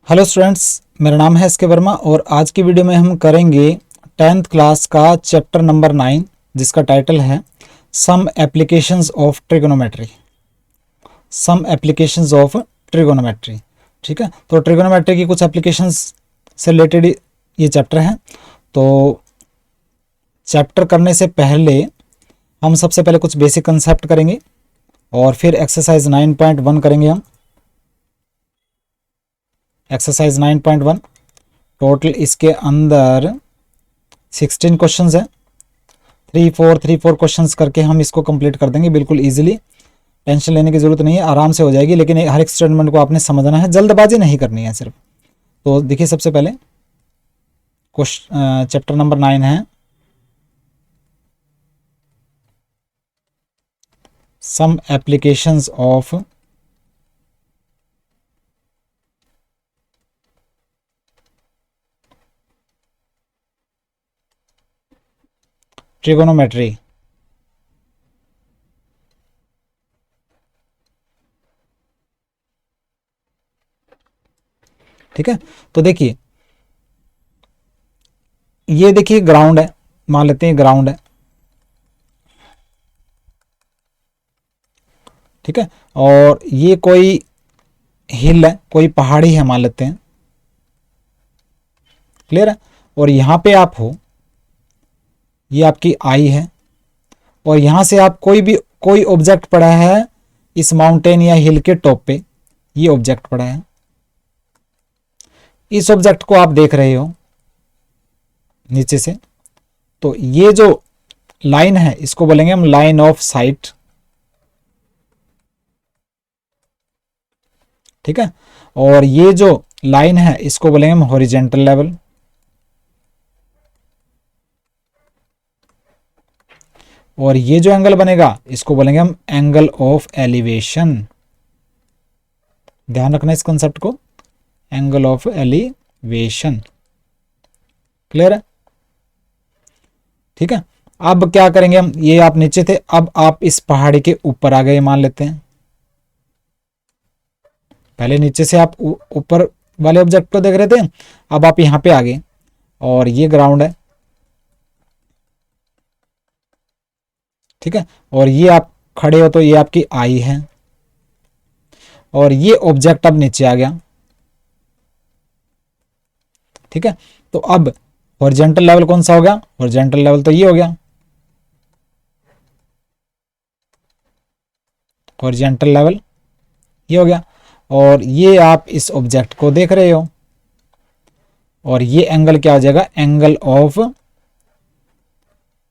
Hello students, मेरा नाम है एस के वर्मा और आज की वीडियो में हम करेंगे 10th क्लास का चैप्टर नंबर 9 जिसका टाइटल है some applications of trigonometry. Some applications of trigonometry. ठीक है, तो ट्रिगोनोमेट्री की कुछ एप्लीकेशंस से रिलेटेड ये चैप्टर है। तो चैप्टर करने से पहले हम सबसे पहले कुछ बेसिक कंसेप्ट करेंगे और फिर एक्सरसाइज 9.1 करेंगे हम। एक्सरसाइज 9.1 टोटल इसके अंदर 16 क्वेश्चंस है। 3-4 क्वेश्चंस करके हम इसको कंप्लीट कर देंगे बिल्कुल इजीली। टेंशन लेने की ज़रूरत नहीं है, आराम से हो जाएगी, लेकिन हर एक स्टेटमेंट को आपने समझना है, जल्दबाजी नहीं करनी है सिर्फ। तो देखिए, सबसे पहले चैप्टर नंबर 9 है सम एप्लीकेशंस ऑफ ट्रिगोनोमेट्री। ठीक है, तो देखिए, ये देखिए ग्राउंड है, मान लेते हैं ग्राउंड है। ठीक है, और ये कोई हिल है, कोई पहाड़ी है मान लेते हैं। क्लियर है, और यहां पे आप हो, ये आपकी आई है, और यहां से आप कोई ऑब्जेक्ट पड़ा है इस माउंटेन या हिल के टॉप पे, ये ऑब्जेक्ट पड़ा है। इस ऑब्जेक्ट को आप देख रहे हो नीचे से, तो ये जो लाइन है इसको बोलेंगे हम लाइन ऑफ साइट। ठीक है, और ये जो लाइन है इसको बोलेंगे हम हॉरिजेंटल लेवल। और ये जो एंगल बनेगा इसको बोलेंगे हम एंगल ऑफ एलिवेशन। ध्यान रखना इस कंसेप्ट को, एंगल ऑफ एलिवेशन। क्लियर है? ठीक है, अब क्या करेंगे हम, ये आप नीचे थे, अब आप इस पहाड़ी के ऊपर आ गए मान लेते हैं। पहले नीचे से आप ऊपर वाले ऑब्जेक्ट को देख रहे थे, अब आप यहां पे आ गए और ये ग्राउंड है। ठीक है, और ये आप खड़े हो तो ये आपकी आई है, और ये ऑब्जेक्ट अब नीचे आ गया। ठीक है, तो अब हॉरिजॉन्टल लेवल कौन सा हो गया? हॉरिजॉन्टल लेवल तो ये हो गया, हॉरिजॉन्टल लेवल ये हो गया। और ये आप इस ऑब्जेक्ट को देख रहे हो, और ये एंगल क्या हो जाएगा? Angle of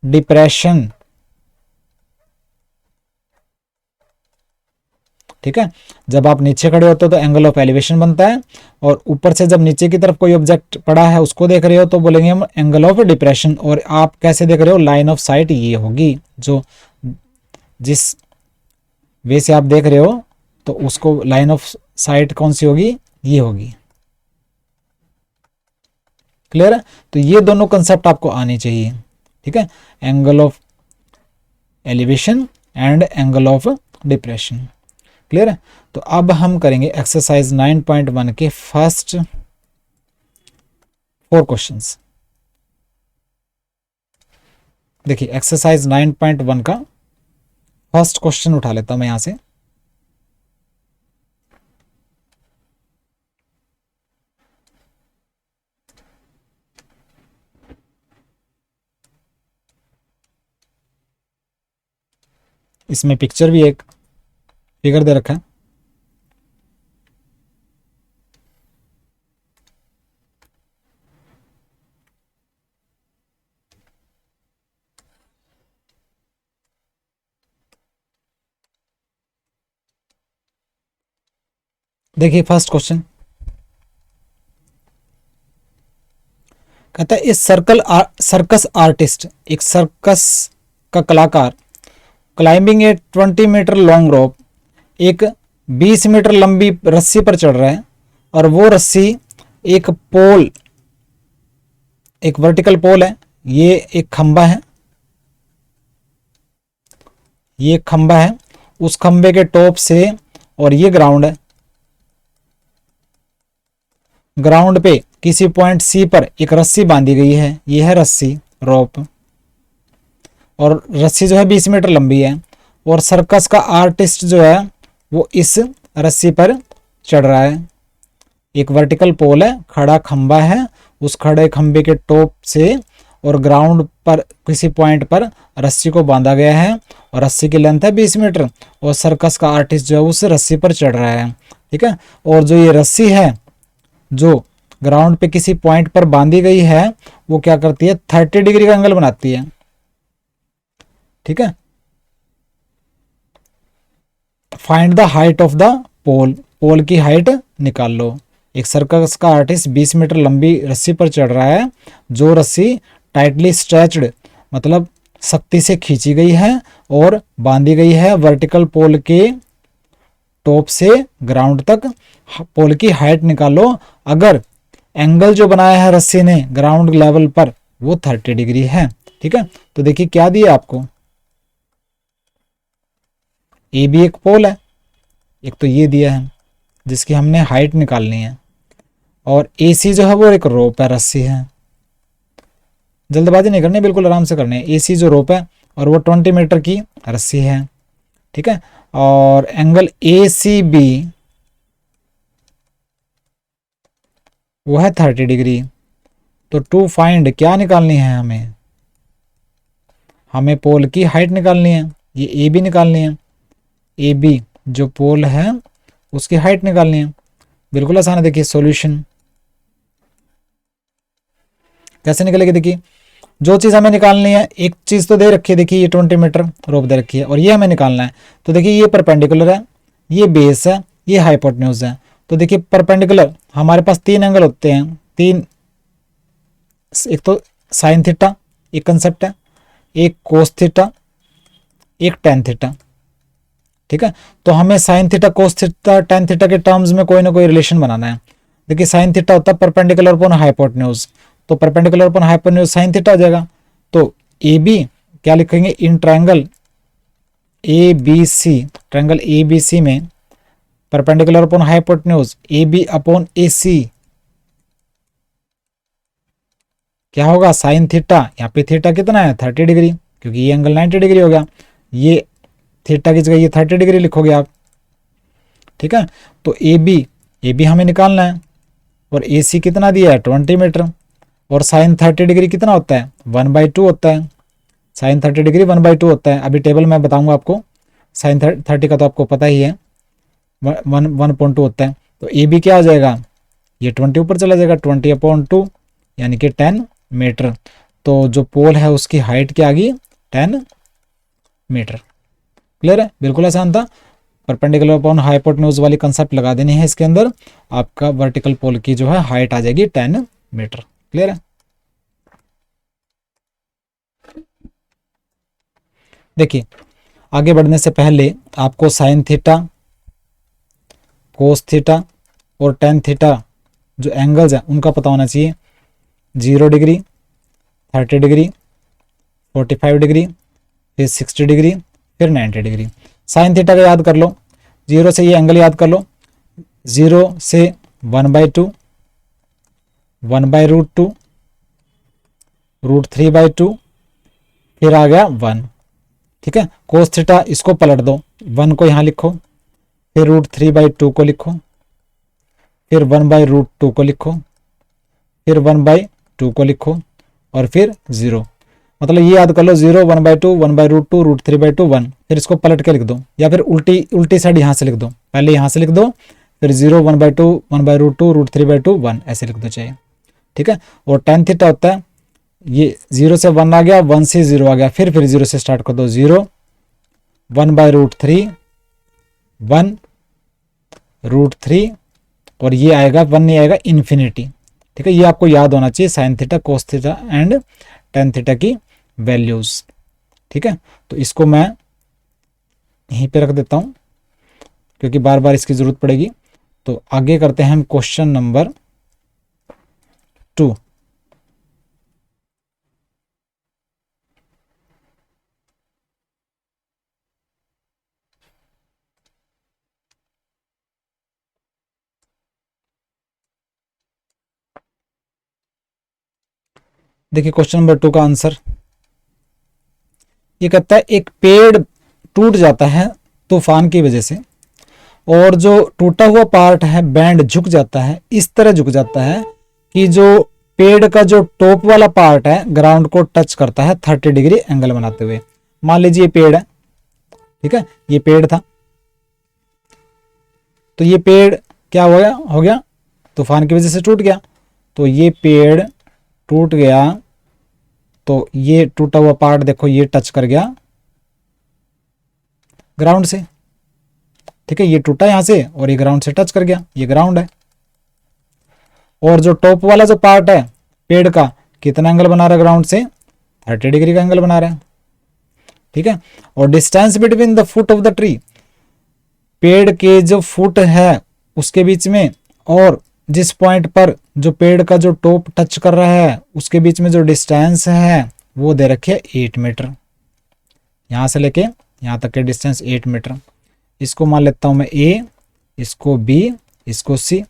depression. ठीक है, जब आप नीचे खड़े होते हो तो एंगल ऑफ एलिवेशन बनता है, और ऊपर से जब नीचे की तरफ कोई ऑब्जेक्ट पड़ा है उसको देख रहे हो तो बोलेंगे हम एंगल ऑफ डिप्रेशन। और आप कैसे देख रहे हो? लाइन ऑफ साइट ये होगी, जो जिस वे से आप देख रहे हो तो उसको लाइन ऑफ साइट कौन सी होगी? ये होगी। क्लियर है? तो ये दोनों कंसेप्ट आपको आने चाहिए। ठीक है, angle of elevation and angle of depression. Clear है? तो अब हम करेंगे एक्सरसाइज 9.1 के फर्स्ट 4 क्वेश्चंस। देखिए, एक्सरसाइज 9.1 का फर्स्ट क्वेश्चन उठा लेता हूं मैं यहां से। इसमें पिक्चर भी एक फिगर दे रखा है। देखिए फर्स्ट क्वेश्चन कहता है, इस सर्कस आर्टिस्ट, एक सर्कस का कलाकार, क्लाइंबिंग ए 20 मीटर लॉन्ग रोप, एक 20 मीटर लंबी रस्सी पर चढ़ रहा है, और वो रस्सी एक पोल, एक वर्टिकल पोल है, ये एक खंबा है, ये खंबा है, उस खंबे के टॉप से, और ये ग्राउंड है। ग्राउंड पे किसी पॉइंट सी पर एक रस्सी बांधी गई है, ये है रस्सी, रोप, और रस्सी जो है 20 मीटर लंबी है, और सर्कस का आर्टिस्ट जो है वो इस रस्सी पर चढ़ रहा है। एक वर्टिकल पोल है, खड़ा खंबा है, उस खड़े खंबे के टॉप से और ग्राउंड पर किसी पॉइंट पर रस्सी को बांधा गया है, और रस्सी की लेंथ है 20 मीटर, और सर्कस का आर्टिस्ट जो है उस रस्सी पर चढ़ रहा है। ठीक है, और जो ये रस्सी है जो ग्राउंड पे किसी पॉइंट पर बांधी गई है वो क्या करती है, 30 डिग्री का एंगल बनाती है। ठीक है, find the height of the pole, pole की हाइट निकाल लो। एक सर्कस का आर्टिस्ट 20 मीटर लंबी रस्सी पर चढ़ रहा है, जो रस्सी टाइटली स्ट्रेच्ड मतलब सख्ती से खींची गई है और बांधी गई है वर्टिकल पोल के टॉप से ग्राउंड तक। पोल की हाइट निकालो अगर एंगल जो बनाया है रस्सी ने ग्राउंड लेवल पर वो 30 डिग्री है। ठीक है, तो देखिए क्या दिया आपको, ए भी एक पोल है, एक तो ये दिया है जिसकी हमने हाइट निकालनी है, और ए सी जो है वो एक रोप है, रस्सी है। जल्दबाजी नहीं करनी, बिल्कुल आराम से करनी है। ए सी जो रोप है और वो 20 मीटर की रस्सी है। ठीक है, और एंगल ए सी बी वो है 30 डिग्री। तो टू फाइंड क्या निकालनी है हमें, हमें पोल की हाइट निकालनी है, ये ए बी निकालनी है, ए बी जो पोल है उसकी हाइट निकालनी है। बिल्कुल आसान है, देखिए सॉल्यूशन कैसे निकलेगी। देखिए जो चीज़ हमें निकालनी है, एक चीज़ तो दे रखी है, देखिए ये 20 मीटर रोप दे रखी है और ये हमें निकालना है। तो देखिए ये परपेंडिकुलर है, ये बेस है, ये हाइपोटेन्यूज है। तो देखिए परपेंडिकुलर हमारे पास तीन एंगल होते हैं, तीन, एक तो साइन थीटा एक कंसेप्ट है, एक कोस थीटा, एक टेन थीटा। ठीक है, तो हमें sine theta cos theta tan theta के टर्म्स में कोई ना कोई रिलेशन बनाना है। देखिए साइन थीटा होता है परपेंडिकुलर अपॉन हाइपोटेन्यूज, तो perpendicular upon hypotenuse sine theta हो जाएगा। तो ए बी क्या लिखेंगे, in triangle A B C, triangle A B C में perpendicular upon hypotenuse A B upon A C क्या होगा, साइन थीटा, यहाँ पे थीटा कितना है 30 डिग्री, क्योंकि ये एंगल 90 डिग्री हो गया, ये थीटा की जगह ये 30 डिग्री लिखोगे आप। ठीक है, तो ए बी हमें निकालना है, और ए सी कितना दिया है 20 मीटर, और साइन 30 डिग्री कितना होता है 1/2 होता है, साइन 30 डिग्री 1/2 होता है। अभी टेबल मैं बताऊंगा आपको, साइन 30 का तो आपको पता ही है, 1.2 होता है। तो ए बी क्या हो जाएगा, ये 20 ऊपर चला जाएगा, 20/2 यानी कि 10 मीटर। तो जो पोल है उसकी हाइट क्या आ गई 10 मीटर। क्लियर है, बिल्कुल आसान था। परपेंडिकुलर अपॉन हाइपोटेन्यूज वाली कंसेप्ट लगा देनी है इसके अंदर, आपका वर्टिकल पोल की जो है हाइट आ जाएगी 10 मीटर। क्लियर है। देखिए आगे बढ़ने से पहले आपको साइन थीटा, कोस थीटा और टेन थीटा जो एंगल्स हैं उनका पता होना चाहिए। 0 डिग्री, 30 डिग्री, 45 डिग्री, फिर 60 डिग्री, फिर 90 डिग्री। साइन थीटा का याद कर लो, 0 से ये एंगल याद कर लो, 0 से 1/2, 1/√2, √3/2, फिर आ गया 1। ठीक है, कोस थीटा इसको पलट दो, 1 को यहाँ लिखो, फिर √3/2 को लिखो, फिर 1/√2 को लिखो, फिर 1/2 को लिखो, और फिर 0। मतलब ये याद कर लो, 0, 1/2, 1/√2, √3/2, 1। फिर इसको पलट के लिख दो, या फिर उल्टी उल्टी साइड यहाँ से लिख दो, पहले यहाँ से लिख दो, फिर 0, 1/2, 1/√2, √3/2, 1 ऐसे लिख दो चाहिए। ठीक है, और टेन थीटा होता है, ये 0 से 1 आ गया, 1 से 0 आ गया, फिर 0 से स्टार्ट कर दो, 0, 1/√3, 1√3, और ये आएगा 1 नहीं आएगा इन्फिनिटी। ठीक है, ये आपको याद होना चाहिए sine theta, cos theta and tan theta की वैल्यूज। ठीक है, तो इसको मैं यहीं पे रख देता हूं क्योंकि बार बार इसकी जरूरत पड़ेगी। तो आगे करते हैं हम क्वेश्चन नंबर 2। देखिए क्वेश्चन नंबर 2 का आंसर ये कहता है एक पेड़ टूट जाता है तूफान की वजह से और जो टूटा हुआ पार्ट है बैंड झुक जाता है, इस तरह झुक जाता है कि जो पेड़ का जो टॉप वाला पार्ट है ग्राउंड को टच करता है 30 डिग्री एंगल बनाते हुए। मान लीजिए ये पेड़ है, ठीक है, ये पेड़ था, तो ये पेड़ क्या हो गया तूफान की वजह से टूट गया। तो ये पेड़ टूट गया तो ये टूटा हुआ पार्ट देखो ये टच कर गया ग्राउंड से, ठीक है, ये टूटा यहां से और ये ग्राउंड से टच कर गया, ये ग्राउंड है। और जो टॉप वाला जो पार्ट है पेड़ का कितना एंगल बना रहा है ग्राउंड से, 30 डिग्री का एंगल बना रहा है, ठीक है। और distance between the foot of the tree, पेड़ के जो फुट है उसके बीच में और जिस पॉइंट पर जो पेड़ का जो टॉप टच कर रहा है उसके बीच में जो डिस्टेंस है वो दे रखे 8 मीटर, यहां से लेके यहां तक के डिस्टेंस 8 मीटर। इसको मान लेता हूं मैं ए, इसको बी, इसको सी।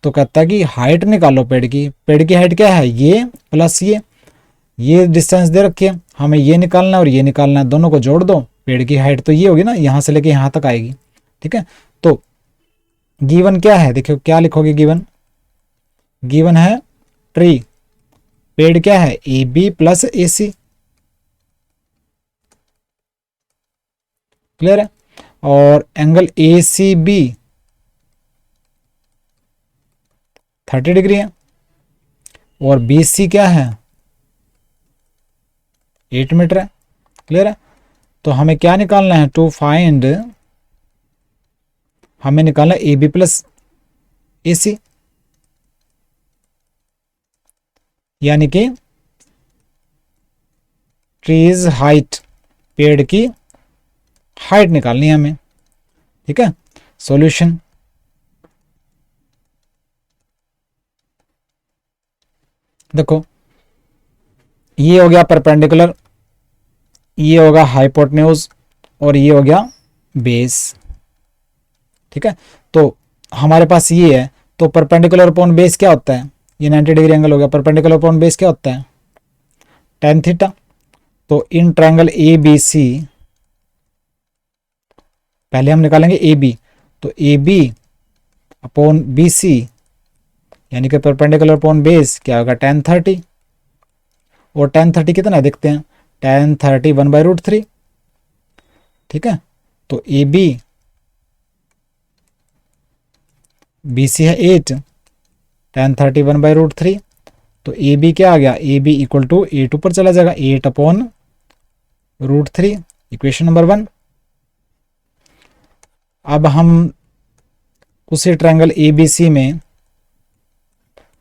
तो कहता है कि हाइट निकालो पेड़ की हाइट क्या है, ये प्लस ये डिस्टेंस दे रखी है, हमें ये निकालना है और ये निकालना है, दोनों को जोड़ दो, पेड़ की हाइट तो ये होगी ना, यहां से लेके यहां तक आएगी, ठीक है। तो गिवन क्या है, देखियो क्या लिखोगे, गिवन है ट्री, पेड़ क्या है A B plus A C, clear है। और angle A C B 30 degree है और बी सी क्या है 8 मीटर है, क्लियर है। तो हमें क्या निकालना है, टू फाइंड, हमें निकालना ए बी प्लस ए सी, यानी कि ट्रीज हाइट, पेड़ की हाइट निकालनी है हमें, ठीक है। सॉल्यूशन, देखो ये हो गया परपेंडिकुलर, ये होगा हाइपोटेन्यूज और ये हो गया बेस, ठीक है। तो हमारे पास ये है, तो परपेंडिकुलर अपॉन बेस क्या होता है, ये 90 डिग्री एंगल हो गया, परपेंडिकुलर अपॉन बेस क्या होता है tan थीटा। तो इन ट्रायंगल ए बी सी पहले हम निकालेंगे ए बी, तो A B upon B C यानी कि परपेंडिकुलर अपॉन बेस क्या होगा tan 30, और tan 30 कितना है देखते हैं, tan 30 1/√3, ठीक है। तो ए बी सी है 8, tan 30 1/√3, तो ए बी क्या आ गया, ए बी इक्वल टू 8 ऊपर चला जाएगा 8/√3, इक्वेशन नंबर 1। अब हम उसी ट्रायंगल ए बी सी में,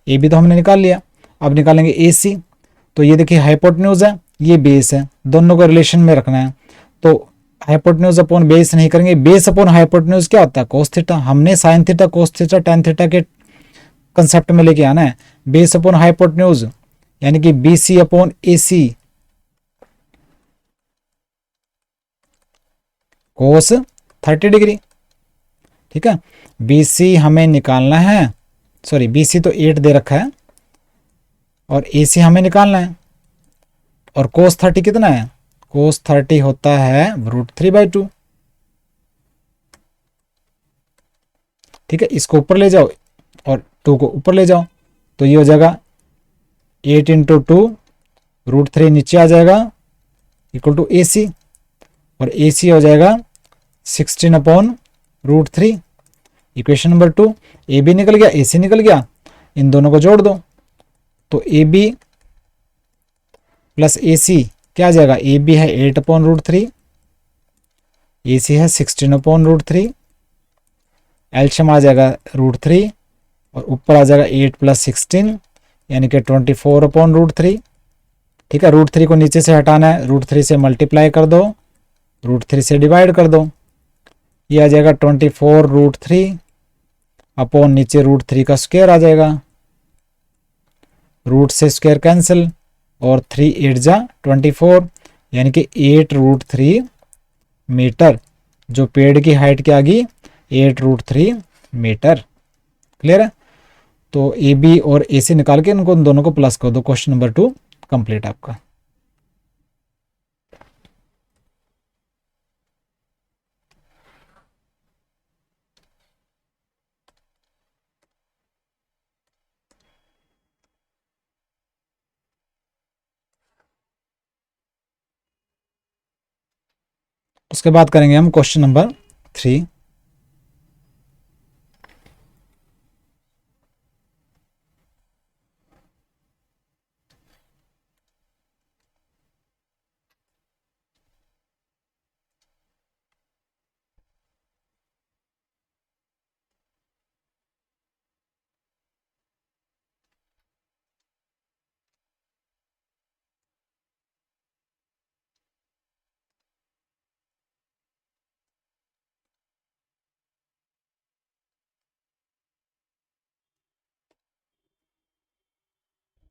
ए बी तो हमने निकाल लिया, अब निकालेंगे ए सी। तो ये देखिए हाइपोटेन्यूज है, ये बेस है, दोनों को रिलेशन में रखना है। तो हाइपोटेन्यूज अपॉन बेस नहीं करेंगे, बेस अपॉन हाइपोटेन्यूज क्या होता है कोस थीटा, हमने sine theta cos theta tan theta के कंसेप्ट में लेके आना है। बेस अपॉन हाइपोटेन्यूज यानी कि B C upon A C cos 30 degree, ठीक है। बी सी हमें निकालना है, सॉरी बी सी तो 8 दे रखा है और ए सी हमें निकालना है। और कोस 30 कितना है, कोस 30 होता है √3/2, ठीक है। इसको ऊपर ले जाओ और 2 को ऊपर ले जाओ, तो ये हो जाएगा 8 × 2 √3 नीचे आ जाएगा इक्वल टू ए सी, और ए सी हो जाएगा 16/√3, इक्वेशन नंबर 2। ए बी निकल गया, ए सी निकल गया, इन दोनों को जोड़ दो, तो A B plus A C क्या आ जाएगा, ए बी है 8/√3, ए सी है 16/√3, एलसीएम आ जाएगा √3 और ऊपर आ जाएगा 8 + 16 यानी कि 24/√3, ठीक है। √3 को नीचे से हटाना है, √3 से मल्टीप्लाई कर दो, √3 से डिवाइड कर दो, ये आ जाएगा 24√3 अपॉन नीचे √3 का स्क्वायर आ जाएगा, रूट से स्क्वायर कैंसिल और 3 8 जा 24 यानी कि 8√3 मीटर, जो पेड़ की हाइट क्या आ गई 8√3 मीटर, क्लियर है। तो ए बी और ए सी निकाल के इनको दोनों को प्लस कर दो, क्वेश्चन नंबर 2 कंप्लीट आपका। उसके बाद करेंगे हम क्वेश्चन नंबर 3।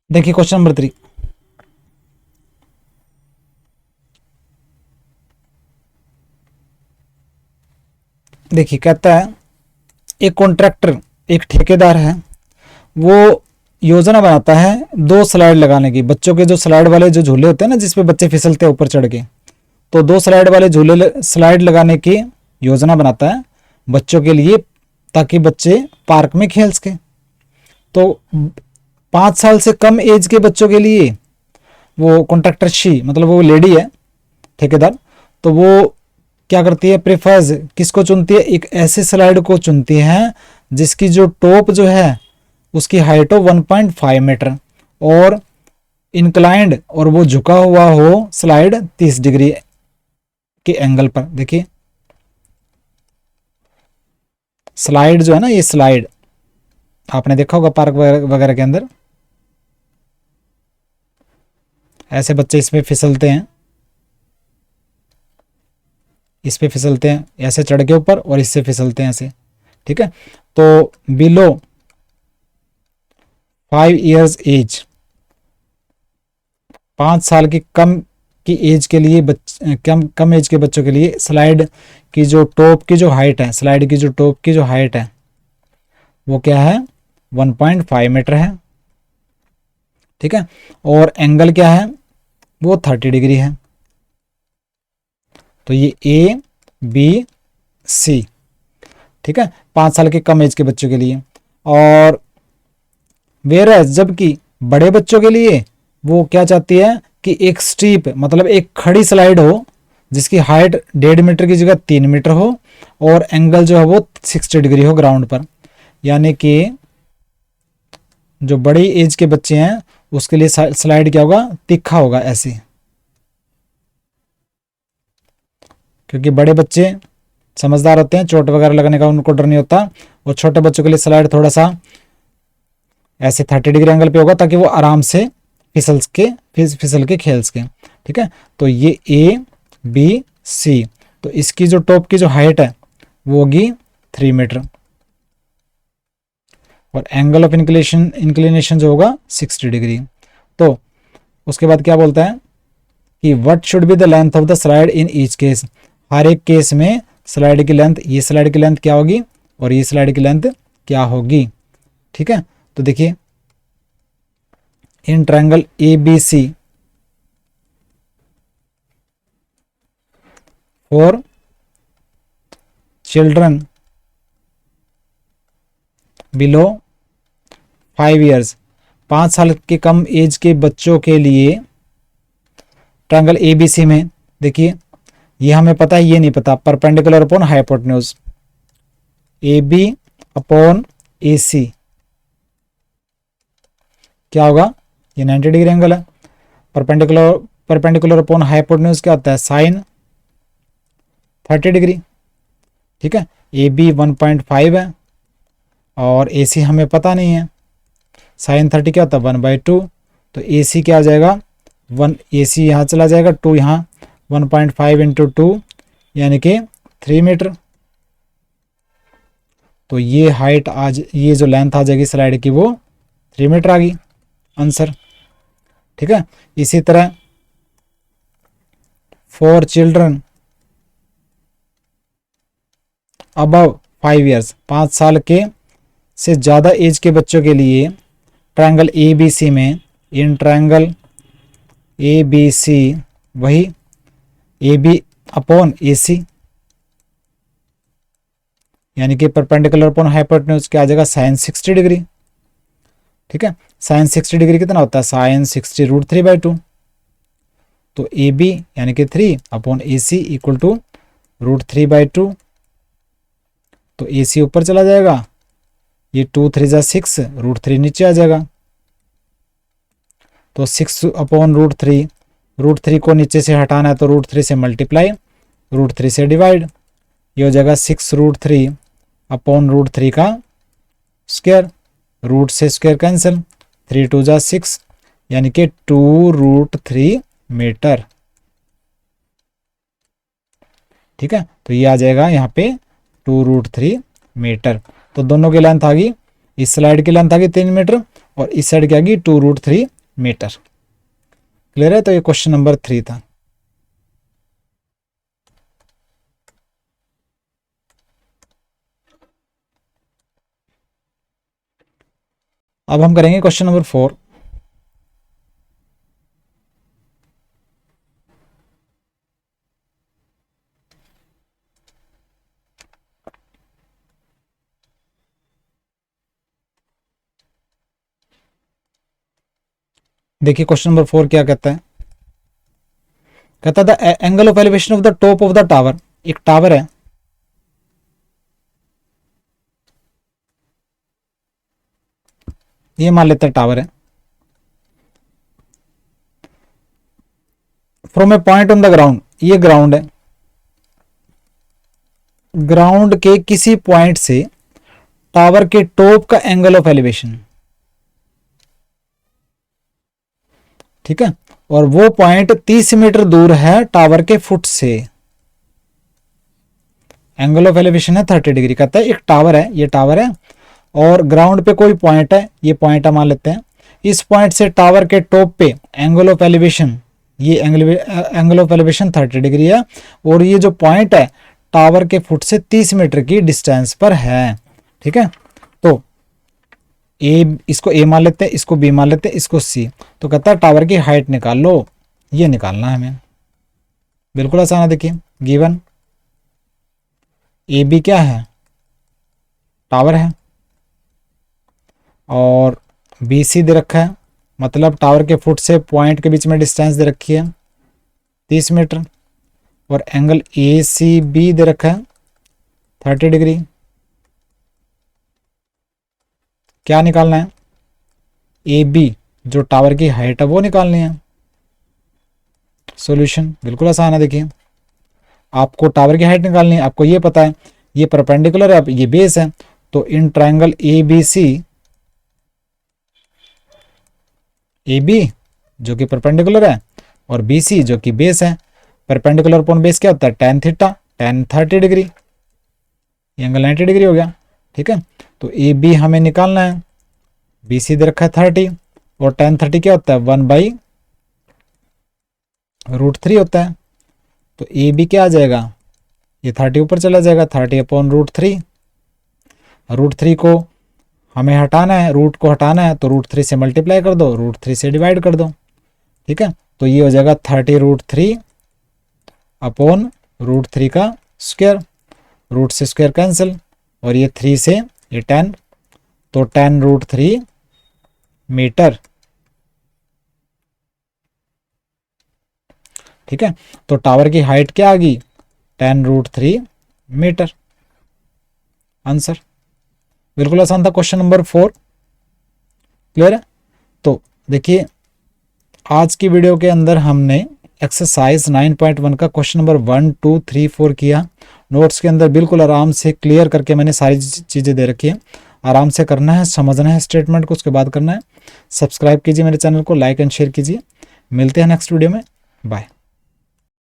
देखिए क्वेश्चन नंबर 3। देखिए कहता है एक कॉन्ट्रैक्टर, एक ठेकेदार है, वो योजना बनाता है 2 स्लाइड लगाने की। बच्चों के जो स्लाइड वाले जो झूले होते हैं ना, जिसपे बच्चे फिसलते हैं ऊपर चढ़ के, तो 2 स्लाइड वाले झूले स्लाइड लगाने की योजना बनाता है बच्चों के लिए, ताकि बच्चे पार्क में खेल सके। तो 5 साल से कम एज के बच्चों के लिए वो कॉन्ट्रैक्टर शी, मतलब वो लेडी है ठेकेदार, तो वो क्या करती है, प्रेफर्स किसको चुनती है, एक ऐसे स्लाइड को चुनती है जिसकी जो टॉप जो है उसकी हाइट हो 1.5 मीटर और इंक्लाइंड, और वो झुका हुआ हो स्लाइड 30 डिग्री के एंगल पर। देखिए स्लाइड जो है ना, ये स्लाइड आपने देखा होगा पार्क वगैरह के अंदर, ऐसे बच्चे इसमें फिसलते हैं, इस पे फिसलते हैं ऐसे चढ़ के ऊपर, और इससे फिसलते हैं ऐसे। ठीक है, तो बिलो 5 इयर्स एज, 5 साल की कम की एज के लिए कम एज के बच्चों के लिए स्लाइड की जो टॉप की जो हाइट है, स्लाइड की जो टॉप की जो हाइट है वो क्या है, 1.5 मीटर है। ठीक है, और एंगल क्या है, वो 30 डिग्री है। तो ये ए बी सी। ठीक है, 5 साल के कम एज के बच्चों के लिए। और वेरस जबकि बड़े बच्चों के लिए वो क्या चाहती है कि एक स्टीप, मतलब एक खड़ी स्लाइड हो जिसकी हाइट 1.5 मीटर की जगह 3 मीटर हो, और एंगल जो है वो 60 डिग्री हो ग्राउंड पर। यानी कि जो बड़ी एज के बच्चे हैं उसके लिए स्लाइड क्या होगा, तिखा होगा ऐसे, क्योंकि बड़े बच्चे समझदार होते हैं, चोट वगैरह लगने का उनको डर नहीं होता। और छोटे बच्चों के लिए स्लाइड थोड़ा सा ऐसे 30 डिग्री एंगल पे होगा, ताकि वो आराम से फिसल के खेल सके। ठीक है, तो ये ए बी सी, तो इसकी जो टॉप की जो हाइट है वो होगी 3 मीटर, और एंगल ऑफ इंक्लिनेशन जो होगा 60 डिग्री। तो उसके बाद क्या बोलता है कि what should be the length of the slide in each case. हर एक केस में स्लाइड की लेंथ, ये स्लाइड की लेंथ क्या होगी और ये स्लाइड की लेंथ क्या होगी। ठीक है, तो देखिए in triangle A B C for children below 5 years, 5 साल के कम एज के बच्चों के लिए ट्रायंगल ए बी सी में, देखिए ये हमें पता है, ये नहीं पता, perpendicular upon hypotenuse, A B upon A C क्या होगा, ये 90 डिग्री एंगल है। परपेंडिकुलर अपॉन हाइपोटेन्यूज क्या होता है, साइन 30 डिग्री। ठीक है, ए बी 1.5 है और ए सी हमें पता नहीं है, साइन 30 क्या होता है 1/2, तो ए सी क्या आ जाएगा 1, ए सी यहाँ चला जाएगा, 2 यहाँ, 1.5 इंटू 2 यानी कि 3 मीटर। तो ये हाइट आज, ये जो लेंथ आ जाएगी स्लाइड की वो 3 मीटर आ गई आंसर। ठीक है, इसी तरह फॉर चिल्ड्रन अबव 5 ईयर्स, 5 साल के से ज़्यादा एज के बच्चों के लिए ट्रायंगल ए बी सी में, इन ट्रायंगल ए बी सी वही ए बी अपॉन ए सी, यानी कि परपेंडिकुलर अपॉन हाइपोटेन्यूज क्या आ जाएगा साइन 60 डिग्री। ठीक है, साइन 60 डिग्री कितना होता है, साइन 60 रूट 3/2। तो ए बी यानी कि 3 upon A C equal to root 3/2। तो ए सी ऊपर चला जाएगा, ये 2 3 जा 6, रूट 3 नीचे आ जाएगा। तो 6 अपॉन रूट 3 को नीचे से हटाना है तो रूट 3 से मल्टीप्लाई, रूट 3 से डिवाइड, ये हो जाएगा 6 रूट 3 अपॉन रूट 3 का स्क्वायर, रूट से स्क्वायर कैंसिल, 3 2 जा 6 यानी कि 2 रूट 3 मीटर। ठीक है, तो ये आ जाएगा यहाँ पे 2 रूट 3 मीटर। तो दोनों की लेंथ आ गई, इस स्लाइड की लेंथ आ गई 3 मीटर और इस साइड की आ गई 2 रूट 3 मीटर। क्लियर है, तो ये क्वेश्चन नंबर 3 था। अब हम करेंगे क्वेश्चन नंबर 4। देखिए क्वेश्चन नंबर 4 क्या कहता है, कहता the angle of elevation of the top of the tower. एक टावर है, ये मान लेते हैं टावर है, from A point on the ground, ये ग्राउंड है, ग्राउंड के किसी पॉइंट से टावर के टॉप का एंगल ऑफ एलिवेशन। ठीक है, और वो पॉइंट 30 मीटर दूर है टावर के फुट से, एंगल ऑफ एलिवेशन है 30 डिग्री। कहता है एक टावर है, ये टावर है और ग्राउंड पे कोई पॉइंट है, ये पॉइंट मान लेते हैं, इस पॉइंट से टावर के टॉप पे एंगल ऑफ एलिवेशन, ये एंगल ऑफ एलिवेशन 30 डिग्री है और ये जो पॉइंट है टावर के फुट से 30 मीटर की डिस्टेंस पर है। ठीक है, तो ए, इसको ए मान लेते हैं, इसको बी मान लेते हैं, इसको सी। तो कहता है टावर की हाइट निकाल लो, ये निकालना है हमें, बिल्कुल आसान है। देखिए गिवन ए बी क्या है, टावर है, और बी सी दे रखा है, मतलब टावर के फुट से पॉइंट के बीच में डिस्टेंस दे रखी है 30 मीटर, और एंगल ए सी बी दे रखा है 30 डिग्री। क्या निकालना है, ए बी जो टावर की हाइट है वो निकालनी है। सॉल्यूशन बिल्कुल आसान है। देखिए आपको टावर की हाइट निकालनी है, आपको ये पता है ये परपेंडिकुलर है, अब ये बेस है, तो in triangle A B C, A B जो कि परपेंडिकुलर है और बी सी जो कि बेस है, परपेंडिकुलर अपॉन बेस क्या होता है, tan थीटा, tan 30 डिग्री, ये एंगल 90 डिग्री हो गया। ठीक है, तो ए बी हमें निकालना है, बी सी दे रखा है 30 और tan 30 क्या होता है 1/√3 होता है। तो ए बी क्या आ जाएगा, ये 30 ऊपर चला जाएगा, 30 अपॉन √3, √3 को हमें हटाना है, रूट को हटाना है तो √3 से मल्टीप्लाई कर दो, √3 से डिवाइड कर दो। ठीक है, तो ये हो जाएगा 30√3 अपॉन √3 का स्क्वायर, रूट से स्क्वायर कैंसिल, और ये 3 से ये 10, तो 10√3 मीटर। ठीक है, तो टावर की हाइट क्या आ गई, 10√3 मीटर। आंसर बिल्कुल आसान था क्वेश्चन नंबर 4। क्लियर है, तो देखिए आज की वीडियो के अंदर हमने एक्सरसाइज 9.1 का क्वेश्चन नंबर 1 2 3 4 किया। नोट्स के अंदर बिल्कुल आराम से क्लियर करके मैंने सारी चीज़ें दे रखी है, आराम से करना है, समझना है स्टेटमेंट को, उसके बाद करना है। सब्सक्राइब कीजिए मेरे चैनल को, लाइक एंड शेयर कीजिए। मिलते हैं नेक्स्ट वीडियो में, बाय।